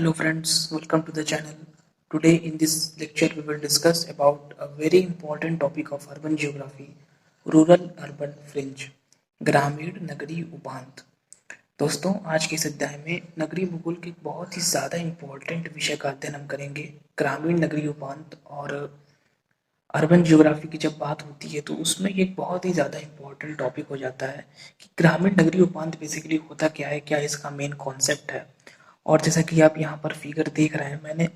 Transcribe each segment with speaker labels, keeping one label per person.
Speaker 1: Hello friends, welcome to the channel. Today in this lecture we will discuss about a very important topic of urban geography, rural urban fringe, ग्रामीण नगरीय उपांत। दोस्तों आज के इस अध्याय में नगरीय भूगोल के बहुत ही ज़्यादा इम्पोर्टेंट विषय का अध्ययन हम करेंगे, ग्रामीण नगरीय उपांत। और अर्बन ज्योग्राफी की जब बात होती है तो उसमें एक बहुत ही ज़्यादा इम्पोर्टेंट टॉपिक हो जाता है कि ग्रामीण नगरीय उपांत बेसिकली होता क्या है, क्या इसका मेन कॉन्सेप्ट है। और जैसा कि आप यहाँ पर फिगर देख रहे हैं, मैंने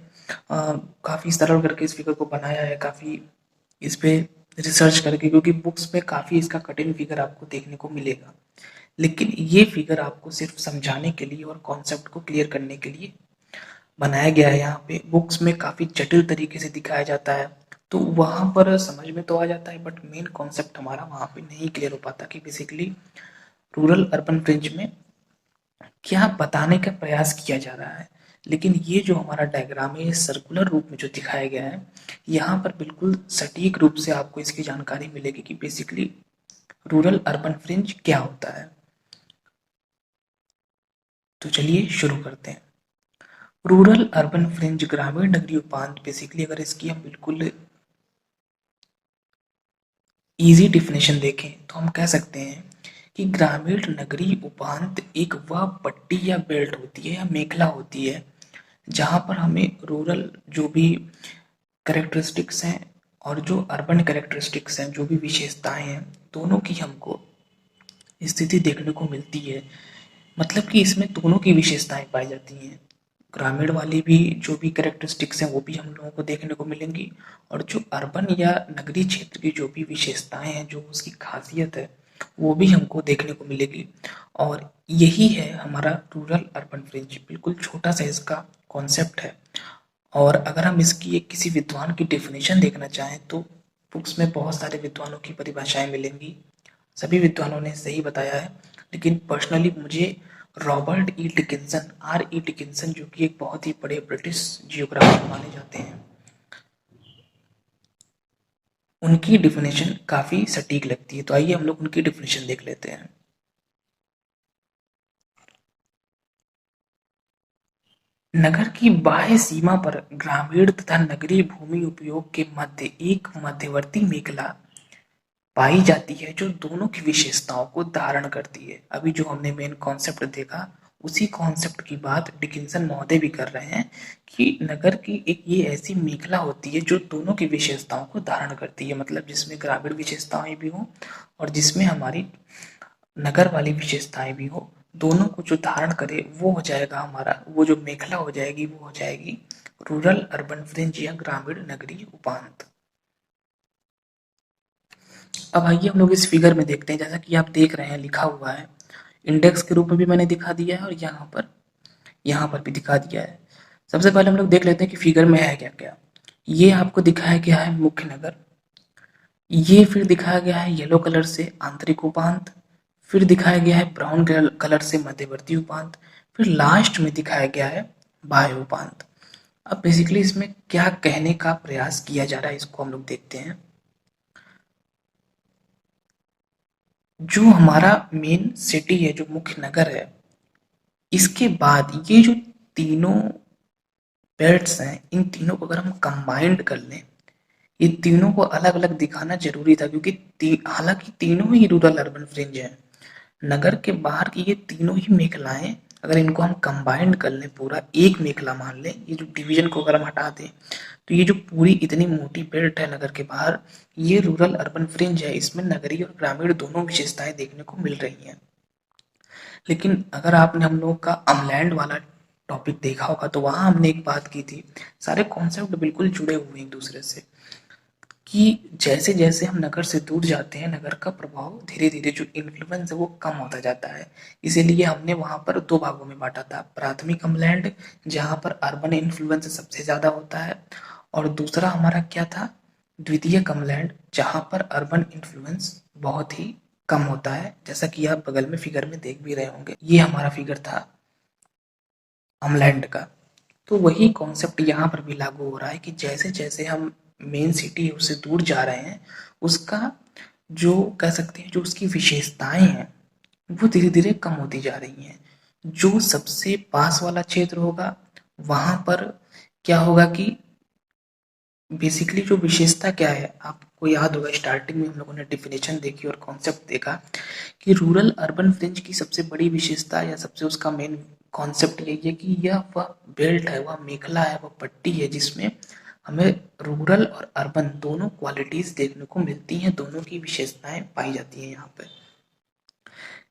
Speaker 1: काफ़ी सरल करके इस फिगर को बनाया है, काफ़ी इस पे रिसर्च करके, क्योंकि बुक्स में काफ़ी इसका कठिन फिगर आपको देखने को मिलेगा। लेकिन ये फिगर आपको सिर्फ समझाने के लिए और कॉन्सेप्ट को क्लियर करने के लिए बनाया गया है। यहाँ पे बुक्स में काफ़ी जटिल तरीके से दिखाया जाता है, तो वहाँ पर समझ में तो आ जाता है, बट मेन कॉन्सेप्ट हमारा वहाँ पे नहीं क्लियर हो पाता कि बेसिकली रूरल अर्बन फ्रिंज में क्या बताने का प्रयास किया जा रहा है। लेकिन ये जो हमारा डायग्राम है, ये सर्कुलर रूप में जो दिखाया गया है, यहाँ पर बिल्कुल सटीक रूप से आपको इसकी जानकारी मिलेगी कि बेसिकली रूरल अर्बन फ्रिंज क्या होता है। तो चलिए शुरू करते हैं। रूरल अर्बन फ्रिंज, ग्रामीण नगरीय उपांत, बेसिकली अगर इसकी हम बिल्कुल इजी डिफिनेशन देखें तो हम कह सकते हैं कि ग्रामीण नगरीय उपांत एक वह पट्टी या बेल्ट होती है या मेखला होती है जहाँ पर हमें रूरल जो भी कैरेक्टरिस्टिक्स हैं और जो अर्बन कैरेक्टरिस्टिक्स हैं, जो भी विशेषताएं हैं, दोनों की हमको स्थिति देखने को मिलती है। मतलब कि इसमें दोनों की विशेषताएं पाई जाती हैं। ग्रामीण वाली भी जो भी कैरेक्टरिस्टिक्स हैं वो भी हम लोगों को देखने को मिलेंगी, और जो अर्बन या नगरीय क्षेत्र की जो भी विशेषताएं हैं, जो उसकी खासियत है, वो भी हमको देखने को मिलेगी। और यही है हमारा रूरल अर्बन फ्रिंज। बिल्कुल छोटा सा इसका कॉन्सेप्ट है। और अगर हम इसकी एक किसी विद्वान की डेफिनेशन देखना चाहें तो बुक्स में बहुत सारे विद्वानों की परिभाषाएं मिलेंगी। सभी विद्वानों ने सही बताया है, लेकिन पर्सनली मुझे Robert E Dickinson, R E Dickinson, जो कि एक बहुत ही बड़े ब्रिटिश जियोग्राफर माने जाते हैं, उनकी डिफिनेशन काफ़ी सटीक लगती है। तो आइए हम लोग उनकी डिफिनेशन देख लेते हैं। नगर की बाह्य सीमा पर ग्रामीण तथा नगरीय भूमि उपयोग के मध्य एक मध्यवर्ती मेखला पाई जाती है जो दोनों की विशेषताओं को धारण करती है। अभी जो हमने मेन कॉन्सेप्ट देखा, उसी कॉन्सेप्ट की बात डिकिंसन महोदय भी कर रहे हैं कि नगर की एक ये ऐसी मेखला होती है जो दोनों की विशेषताओं को धारण करती है। मतलब जिसमें ग्रामीण विशेषताएं भी हो और जिसमें हमारी नगर वाली विशेषताएं भी हो, दोनों को जो धारण करे वो हो जाएगा हमारा, वो जो मेखला हो जाएगी वो हो जाएगी रूरल अर्बन फ्रिंज या ग्रामीण नगरीय उपांत। अब आइए हम लोग इस फिगर में देखते हैं। जैसा कि आप देख रहे हैं, लिखा हुआ है, इंडेक्स के रूप में भी मैंने दिखा दिया है और यहाँ पर भी दिखा दिया है। सबसे पहले हम लोग देख लेते हैं कि फिगर में है क्या क्या। ये आपको दिखाया गया है मुख्य नगर, ये फिर दिखाया गया है येलो कलर से आंतरिक उपांत, फिर दिखाया गया है ब्राउन कलर से मध्यवर्ती उपांत, फिर लास्ट में दिखाया गया है बाह्य उपांत। अब बेसिकली इसमें क्या कहने का प्रयास किया जा रहा है, इसको हम लोग देखते हैं। जो हमारा मेन सिटी है, जो मुख्य नगर है, इसके बाद ये जो तीनों बेल्ट्स हैं, इन तीनों को अगर हम कंबाइंड कर लें, ये तीनों को अलग अलग दिखाना जरूरी था, क्योंकि हालांकि तीनों ही रूरल अर्बन फ्रिंज है। नगर के बाहर की ये तीनों ही मेखलाएं अगर इनको हम कंबाइंड कर लें, पूरा एक मेखला मान लें, ये जो डिवीजन को अगर हम हटा दें, तो ये जो पूरी इतनी मोटी बेल्ट है नगर के बाहर, ये रूरल अर्बन फ्रिंज है। इसमें नगरीय और ग्रामीण दोनों विशेषताएं देखने को मिल रही हैं। लेकिन अगर आपने हम लोग का अमलैंड वाला टॉपिक देखा होगा तो वहां हमने एक बात की थी, सारे कॉन्सेप्ट बिल्कुल जुड़े हुए हैं एक दूसरे से, कि जैसे जैसे हम नगर से दूर जाते हैं, नगर का प्रभाव धीरे धीरे जो इन्फ्लुएंस है वो कम होता जाता है। इसीलिए हमने वहां पर दो भागों में बांटा था, प्राथमिक अमलैंड जहां पर अर्बन इन्फ्लुएंस सबसे ज्यादा होता है, और दूसरा हमारा क्या था, द्वितीयक अमलैंड, जहां पर अर्बन इन्फ्लुएंस बहुत ही कम होता है। जैसा कि आप बगल में फिगर में देख भी रहे होंगे, ये हमारा फिगर था अमलैंड का। तो वही कॉन्सेप्ट यहाँ पर भी लागू हो रहा है कि जैसे जैसे हम मेन सिटी उससे दूर जा रहे हैं, उसका जो कह सकते हैं, जो उसकी विशेषताएं हैं, वो धीरे धीरे कम होती जा रही हैं। जो सबसे पास वाला क्षेत्र होगा वहां पर क्या होगा कि बेसिकली जो विशेषता क्या है, आपको याद होगा स्टार्टिंग में हम लोगों ने डेफिनेशन देखी और कॉन्सेप्ट देखा कि रूरल अर्बन फ्रिंज की सबसे बड़ी विशेषता या सबसे उसका मेन कॉन्सेप्ट यही है कि यह वह बेल्ट है, वह मेखला है, वह पट्टी है जिसमें हमें रूरल और अर्बन दोनों क्वालिटीज देखने को मिलती हैं, दोनों की विशेषताएं पाई जाती हैं यहाँ पे।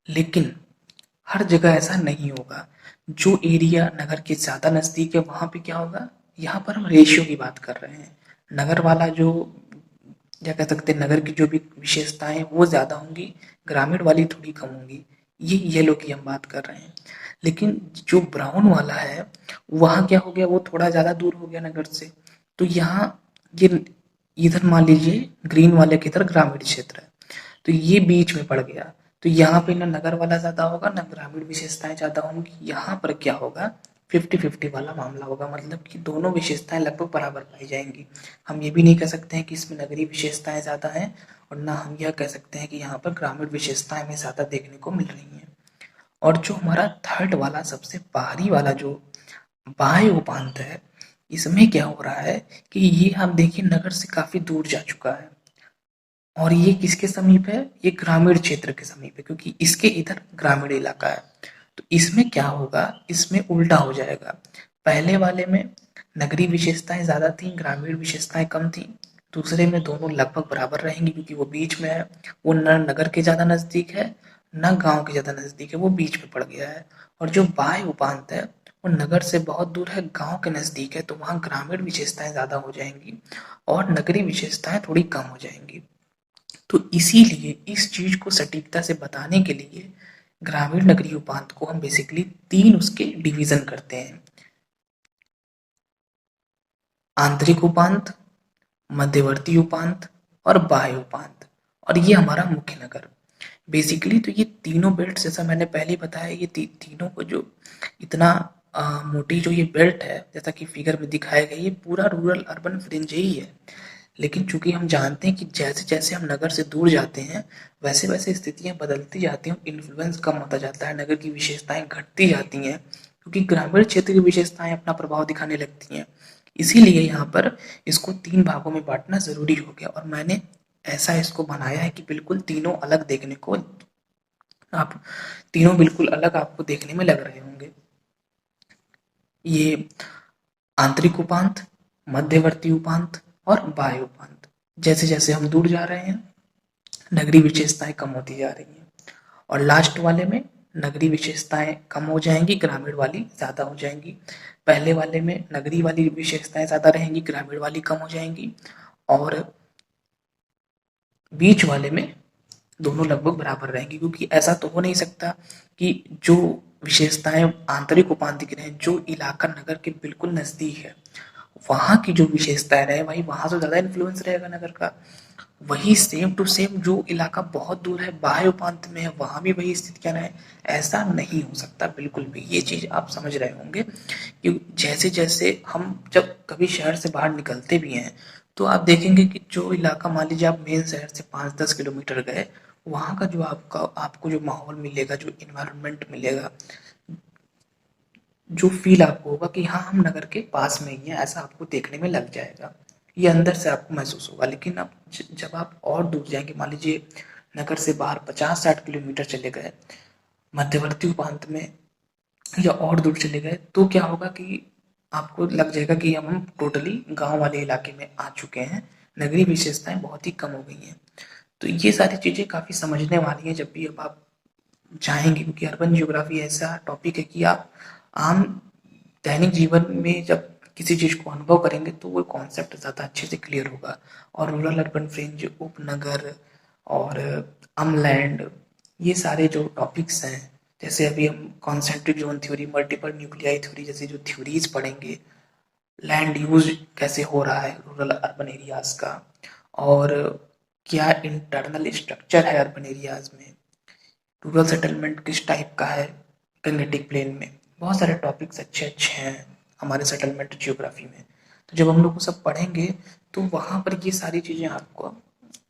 Speaker 1: लेकिन हर जगह ऐसा नहीं होगा। जो एरिया नगर के ज़्यादा नज़दीक है वहाँ पे क्या होगा, यहाँ पर हम रेशियो की बात कर रहे हैं। नगर वाला जो, क्या कह सकते हैं, नगर की जो भी विशेषताएं वो ज़्यादा होंगी, ग्रामीण वाली थोड़ी कम होंगी। ये येलो की हम बात कर रहे हैं। लेकिन जो ब्राउन वाला है वहाँ क्या हो गया, वो थोड़ा ज़्यादा दूर हो गया नगर से। तो यहाँ ये इधर मान लीजिए ग्रीन वाले की तरह ग्रामीण क्षेत्र है, तो ये बीच में पड़ गया। तो यहाँ पे ना नगर वाला ज्यादा होगा ना ग्रामीण विशेषताएं ज्यादा होंगी। यहाँ पर क्या होगा, 50-50 वाला मामला होगा, मतलब कि दोनों विशेषताएं लगभग बराबर पाई जाएंगी। हम ये भी नहीं कह सकते हैं कि इसमें नगरीय विशेषताएं ज्यादा हैं, और ना हम यह कह सकते हैं कि यहाँ पर ग्रामीण विशेषताएं हमें ज्यादा देखने को मिल रही हैं। और जो हमारा थर्ड वाला सबसे बाहरी वाला जो बाह्य उपांत है, इसमें क्या हो रहा है कि ये हम देखिए नगर से काफी दूर जा चुका है, और ये किसके समीप है, ये ग्रामीण क्षेत्र के समीप है, क्योंकि इसके इधर ग्रामीण इलाका है। तो इसमें क्या होगा, इसमें उल्टा हो जाएगा। पहले वाले में नगरीय विशेषताएं ज्यादा थी, ग्रामीण विशेषताएं कम थी। दूसरे में दोनों लगभग बराबर रहेंगी क्योंकि वो बीच में है। वो न नगर के ज्यादा नजदीक है न गांव के ज्यादा नजदीक है, वो बीच में पड़ गया है। और जो बाह्य उपांत है वो नगर से बहुत दूर है, गांव के नजदीक है, तो वहां ग्रामीण विशेषताएं ज्यादा हो जाएंगी और नगरीय विशेषताएं थोड़ी कम हो जाएंगी। तो इसीलिए इस चीज को सटीकता से बताने के लिए ग्रामीण नगरीय उपांत को हम बेसिकली तीन उसके डिवीजन करते हैं: आंतरिक उपांत, मध्यवर्ती उपांत और बाह्य उपांत। और ये हमारा मुख्य नगर। बेसिकली तो ये तीनों बेल्ट, जैसा मैंने पहले ही बताया, ये तीनों को जो इतना मोटी जो ये बेल्ट है, जैसा कि फिगर में दिखाया गया, ये पूरा रूरल अर्बन फ्रिंज ही है। लेकिन चूंकि हम जानते हैं कि जैसे जैसे हम नगर से दूर जाते हैं वैसे वैसे स्थितियां बदलती जाती हैं, इन्फ्लुएंस कम होता जाता है, नगर की विशेषताएं घटती जाती हैं क्योंकि ग्रामीण क्षेत्र की विशेषताएं अपना प्रभाव दिखाने लगती हैं। इसीलिए यहाँ पर इसको तीन भागों में बांटना जरूरी हो गया, और मैंने ऐसा इसको बनाया है कि बिल्कुल तीनों अलग देखने को, आप तीनों बिल्कुल अलग आपको देखने में लग रहे होंगे। ये आंतरिक उपांत, मध्यवर्ती उपांत और बाह्य उपांत। जैसे जैसे हम दूर जा रहे हैं नगरीय विशेषताएं कम होती जा रही हैं, और लास्ट वाले में नगरीय विशेषताएं कम हो जाएंगी, ग्रामीण वाली ज्यादा हो जाएंगी। पहले वाले में नगरीय वाली विशेषताएं ज्यादा रहेंगी, ग्रामीण वाली कम हो जाएंगी। और बीच वाले में दोनों लगभग बराबर रहेंगी, क्योंकि ऐसा तो हो नहीं सकता कि जो विशेषताएं आंतरिक उपांत की रहें, जो इलाका नगर के बिल्कुल नजदीक है वहां की जो विशेषताएं रहे वही वहां से ज्यादा इन्फ्लुएंस रहेगा नगर का। वही सेम टू सेम जो इलाका बहुत दूर है, बाह्य उपांत में है, वहां भी वही स्थितियां रहे, ऐसा नहीं हो सकता बिल्कुल भी। ये चीज आप समझ रहे होंगे कि जैसे जैसे हम जब कभी शहर से बाहर निकलते भी हैं तो आप देखेंगे कि जो इलाका, मान लीजिए आप मेन शहर से 5-10 किलोमीटर गए, वहाँ का जो आपको जो माहौल मिलेगा, जो इन्वायरमेंट मिलेगा, जो फील आपको होगा कि हाँ हम नगर के पास में ही हैं, ऐसा आपको देखने में लग जाएगा। ये अंदर से आपको महसूस होगा। लेकिन अब जब आप और दूर जाएंगे, मान लीजिए नगर से बाहर 50-60 किलोमीटर चले गए मध्यवर्ती उपांत में, या और दूर चले गए, तो क्या होगा कि आपको लग जाएगा कि हम टोटली गांव वाले इलाके में आ चुके हैं, नगरीय विशेषताएं बहुत ही कम हो गई हैं। तो ये सारी चीजें काफी समझने वाली हैं जब भी अब आप जाएंगे, क्योंकि अर्बन ज्योग्राफी ऐसा टॉपिक है कि आप आम दैनिक जीवन में जब किसी चीज को अनुभव करेंगे तो वो कॉन्सेप्ट ज्यादा अच्छे से क्लियर होगा। और रूरल अर्बन फ्रिंज, उपनगर और अमलैंड, ये सारे जो टॉपिक्स हैं, जैसे अभी हम concentric zone theory, multiple nuclei theory जैसे जो थ्योरीज पढ़ेंगे, लैंड यूज कैसे हो रहा है रूरल अर्बन एरियाज का, और क्या इंटरनल स्ट्रक्चर है अर्बन एरियाज में, रूरल सेटलमेंट किस टाइप का है गंगेटिक प्लेन में, बहुत सारे टॉपिक्स अच्छे अच्छे हैं हमारे सेटलमेंट जियोग्राफी में। तो जब हम लोग को सब पढ़ेंगे तो वहाँ पर ये सारी चीज़ें आपको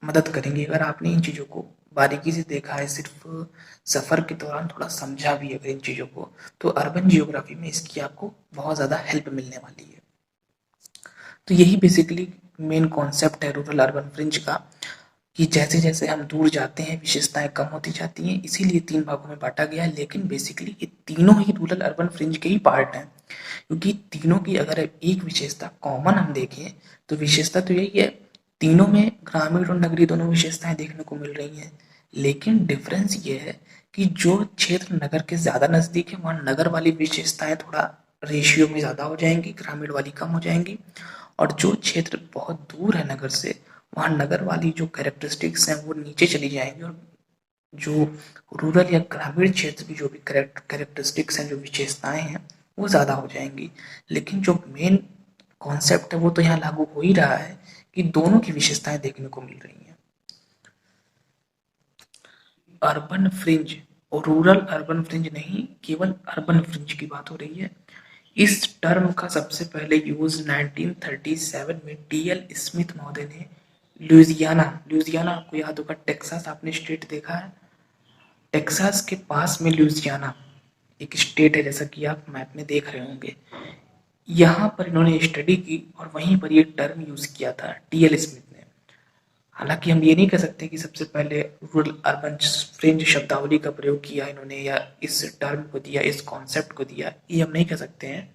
Speaker 1: मदद करेंगी, अगर आपने इन चीज़ों को बारीकी से देखा है, सिर्फ सफ़र के दौरान थोड़ा समझा भी है अगर इन चीज़ों को, तो अर्बन जियोग्राफी में इसकी आपको बहुत ज़्यादा हेल्प मिलने वाली है। तो यही बेसिकली मेन कॉन्सेप्ट है रूरल अर्बन फ्रिंज का, कि जैसे जैसे हम दूर जाते हैं विशेषताएं कम होती जाती हैं, इसीलिए तीन भागों में बांटा गया है। लेकिन बेसिकली ये तीनों ही रूरल अर्बन फ्रिंज के ही पार्ट हैं, क्योंकि तीनों की अगर एक विशेषता कॉमन हम देखें तो विशेषता तो यही है, तीनों में ग्रामीण और नगरीय दोनों विशेषताएं देखने को मिल रही हैं। लेकिन डिफरेंस ये है कि जो क्षेत्र नगर के ज़्यादा नज़दीक है वहाँ नगर वाली विशेषताएं थोड़ा रेशियो में ज़्यादा हो जाएंगी, ग्रामीण वाली कम हो जाएंगी। और जो क्षेत्र बहुत दूर है नगर से, वहाँ नगर वाली जो कैरेक्टरिस्टिक्स हैं वो नीचे चली जाएंगी, और जो रूरल या ग्रामीण क्षेत्र की जो भी कैरेक्टरिस्टिक्स हैं, जो विशेषताएं हैं, वो ज़्यादा हो जाएंगी। लेकिन जो मेन कॉन्सेप्ट है वो तो यहाँ लागू हो ही रहा है कि दोनों की विशेषताएं देखने को मिल रही हैं। अर्बन फ्रिंज और रूरल अर्बन फ्रिंज नहीं, केवल अर्बन फ्रिंज की बात हो रही है। इस टर्म का सबसे पहले यूज 1937 में टीएल स्मिथ महोदय ने लुइसियाना आपको याद होगा, टेक्सास आपने स्टेट देखा है, टेक्सास के पास में लुइसियाना एक स्टेट है, जैसा कि आप मैप में देख रहे होंगे। यहाँ पर इन्होंने स्टडी की और वहीं पर ये टर्म यूज किया था टीएल स्मिथ ने। हालांकि हम ये नहीं कह सकते कि सबसे पहले रूरल अर्बन फ्रिंज शब्दावली का प्रयोग किया इन्होंने, या इस टर्म को दिया, इस कॉन्सेप्ट को दिया, ये हम नहीं कह सकते हैं।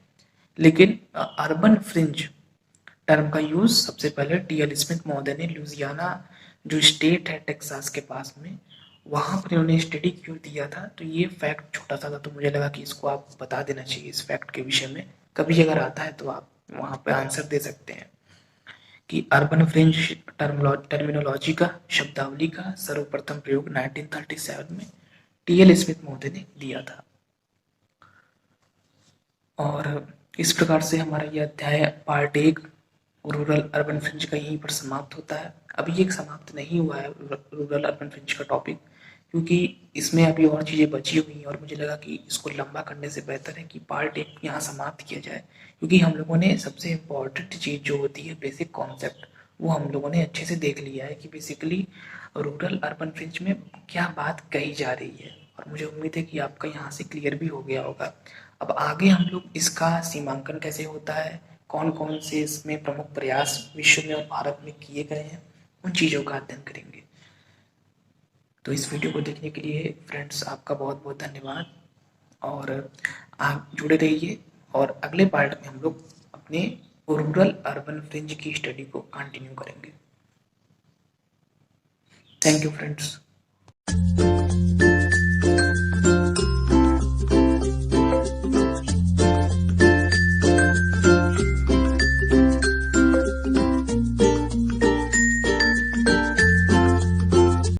Speaker 1: लेकिन अर्बन फ्रिंज टर्म का यूज सबसे पहले टीएल स्मिथ महोदय ने लुइसियाना जो स्टेट है टेक्सास के पास में, वहां पर इन्होंने स्टडी क्यों दिया था। तो ये फैक्ट छोटा सा था, तो मुझे लगा कि इसको आप बता देना चाहिए इस फैक्ट के विषय में, कभी अगर आता है तो आप वहां पे आंसर दे सकते हैं कि अर्बन फ्रिंज टर्मिनोलॉजी का, शब्दावली का सर्वप्रथम प्रयोग 1937 में टीएल स्मिथ महोदय ने दिया था। और इस प्रकार से हमारा यह अध्याय पार्ट 1 रूरल अर्बन फ्रिंज का यहीं पर समाप्त होता है। अभी ये समाप्त नहीं हुआ है रूरल अर्बन फ्रिंज का टॉपिक, क्योंकि इसमें अभी और चीज़ें बची हुई हैं, और मुझे लगा कि इसको लंबा करने से बेहतर है कि पार्ट 1 यहाँ समाप्त किया जाए, क्योंकि हम लोगों ने सबसे इम्पॉर्टेंट चीज़ जो होती है बेसिक कॉन्सेप्ट, वो हम लोगों ने अच्छे से देख लिया है कि बेसिकली रूरल अर्बन फ्रिंज में क्या बात कही जा रही है। और मुझे उम्मीद है कि आपका यहाँ से क्लियर भी हो गया होगा। अब आगे हम लोग इसका सीमांकन कैसे होता है, कौन कौन से इसमें प्रमुख प्रयास विश्व में और भारत में किए गए हैं, उन चीज़ों का अध्ययन करेंगे। तो इस वीडियो को देखने के लिए फ्रेंड्स आपका बहुत बहुत धन्यवाद, और आप जुड़े रहिए, और अगले पार्ट में हम लोग अपने रूरल अर्बन फ्रिंज की स्टडी को कंटिन्यू करेंगे। Thank you friends.